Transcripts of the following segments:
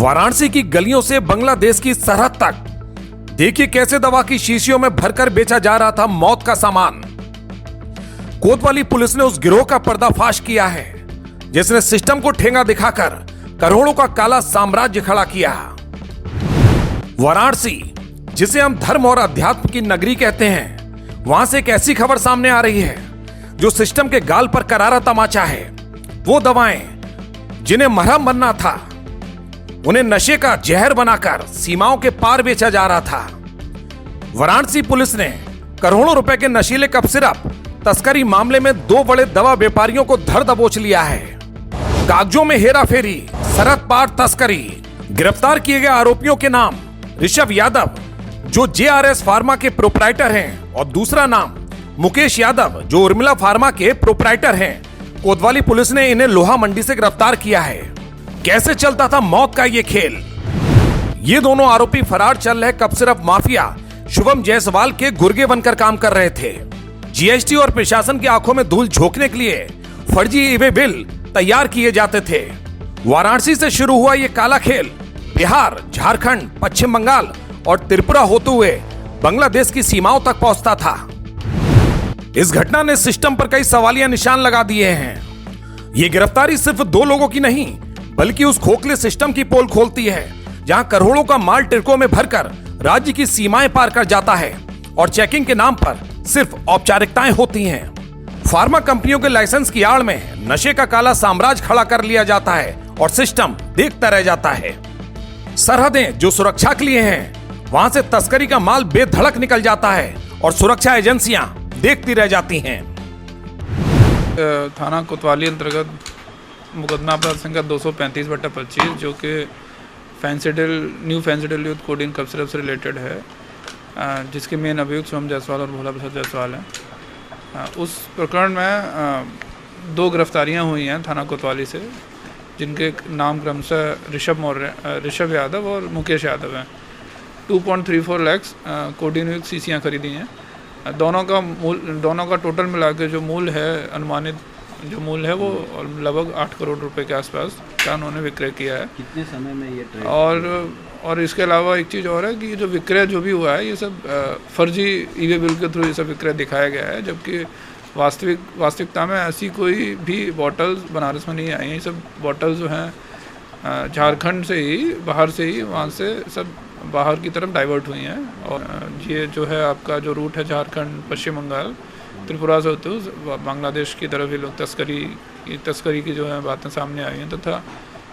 वाराणसी की गलियों से बांग्लादेश की सरहद तक देखिए कैसे दवा की शीशियों में भरकर बेचा जा रहा था मौत का सामान। कोतवाली पुलिस ने उस गिरोह का पर्दाफाश किया है जिसने सिस्टम को ठेंगा दिखाकर करोड़ों का काला साम्राज्य खड़ा किया। वाराणसी, जिसे हम धर्म और अध्यात्म की नगरी कहते हैं, वहां से एक ऐसी खबर सामने आ रही है जो सिस्टम के गाल पर करारा तमाचा है। वो दवाएं जिन्हें मरहम बनना था, उन्हें नशे का जहर बनाकर सीमाओं के पार बेचा जा रहा था। वाराणसी पुलिस ने करोड़ों रुपए के नशीले कफ सिरप तस्करी मामले में दो बड़े दवा व्यापारियों को धर दबोच लिया है। कागजों में हेराफेरी, सरहद पार तस्करी। गिरफ्तार किए गए आरोपियों के नाम ऋषभ यादव, जो जेआरएस फार्मा के प्रोप्राइटर हैं, और दूसरा नाम मुकेश यादव, जो उर्मिला फार्मा के प्रोप्राइटर हैं। कोतवाली पुलिस ने इन्हें लोहा मंडी से गिरफ्तार किया है। कैसे चलता था मौत का ये खेल? ये दोनों आरोपी फरार चल रहे cough syrup mafia Shubham Jaiswal के गुर्गे बनकर काम कर रहे थे। जीएसटी और प्रशासन की आंखों में धूल झोंकने के लिए फर्जी ईवे बिल तैयार किए जाते थे। वाराणसी से शुरू हुआ ये काला खेल बिहार, झारखंड, पश्चिम बंगाल और त्रिपुरा होते हुए बांग्लादेश की सीमाओं तक पहुंचता था। इस घटना ने सिस्टम पर कई सवालिया निशान लगा दिए हैं। ये गिरफ्तारी सिर्फ दो लोगों की नहीं, बल्कि उस खोखले सिस्टम की पोल खोलती है जहां करोड़ों का माल ट्रकों में भरकर राज्य की सीमाएं पार कर जाता है और चेकिंग के नाम पर सिर्फ औपचारिकताएं होती हैं। फार्मा कंपनियों के लाइसेंस की आड़ में नशे का काला साम्राज्य खड़ा कर लिया जाता है और सिस्टम देखता रह जाता है। सरहदें जो सुरक्षा के लिए हैं, वहां से तस्करी का माल बेधड़क निकल जाता है और सुरक्षा एजेंसियां देखती रह जाती हैं। थाना कोतवाली अंतर्गत मुकदमा अपराध संख्या 235/25, जो कि new Phensedyl with codeine cough syrup से रिलेटेड है, जिसके मेन अभियुक्त शुभम जायसवाल और भोला प्रसाद जायसवाल हैं। उस प्रकरण में दो गिरफ्तारियां हुई हैं थाना कोतवाली से, जिनके नाम क्रमशः ऋषभ यादव और मुकेश यादव हैं। 2.34 लाख कोडिंग युक्त शीशियाँ खरीदी हैं। दोनों का टोटल मिला के जो मूल्य है, अनुमानित जो मूल्य है, वो लगभग 8 करोड़ रुपए के आसपास का उन्होंने विक्रय किया है। कितने समय में ये ट्रेड? और इसके अलावा एक चीज़ और है कि जो विक्रय जो भी हुआ है, ये सब फर्जी ईवे बिल के थ्रू ये सब विक्रय दिखाया गया है, जबकि वास्तविकता में ऐसी कोई भी बॉटल्स बनारस में नहीं आई हैं। ये सब बॉटल्स जो हैं झारखंड से ही, बाहर से ही, वहाँ से सब बाहर की तरफ डाइवर्ट हुई हैं। और ये जो है आपका जो रूट है झारखंड, पश्चिम बंगाल, त्रिपुरा से होते हुए बांग्लादेश की तरफ ये लोग तस्करी की जो है बातें सामने आई हैं। तथा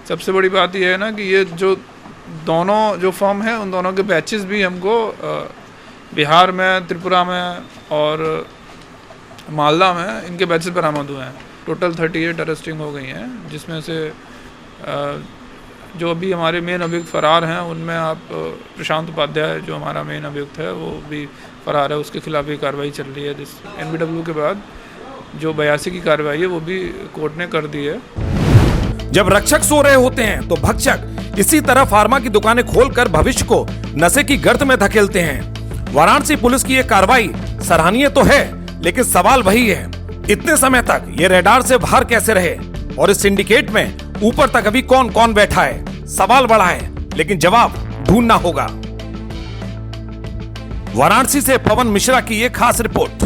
सबसे बड़ी बात यह है ना कि ये जो दोनों जो फर्म है, उन दोनों के बैचेस भी हमको बिहार में, त्रिपुरा में और मालदा में इनके बैचेस बरामद हुए हैं। टोटल 38 अरेस्टिंग हो गई हैं, जिसमें से जो अभी हमारे मेन अभियुक्त फरार हैं, उनमें आप प्रशांत उपाध्याय, जो हमारा मेन अभियुक्त है, वो भी फरार है। उसके खिलाफ भी कार्रवाई चल रही है। जिस NBW के बाद जो 82 की कार्रवाई है, वो भी कोर्ट ने कर दी है। जब रक्षक सो रहे होते हैं तो भक्षक इसी तरह फार्मा की दुकानें खोलकर भविष्य को नशे की गर्त में धकेलते हैं। वाराणसी पुलिस की यह कार्रवाई सराहनीय तो है, लेकिन सवाल वही है, इतने समय तक ये रेडार से बाहर कैसे रहे और इस सिंडिकेट में ऊपर तक अभी कौन कौन बैठा है? सवाल बड़ा है, लेकिन जवाब ढूंढना होगा। वाराणसी से पवन मिश्रा की एक खास रिपोर्ट।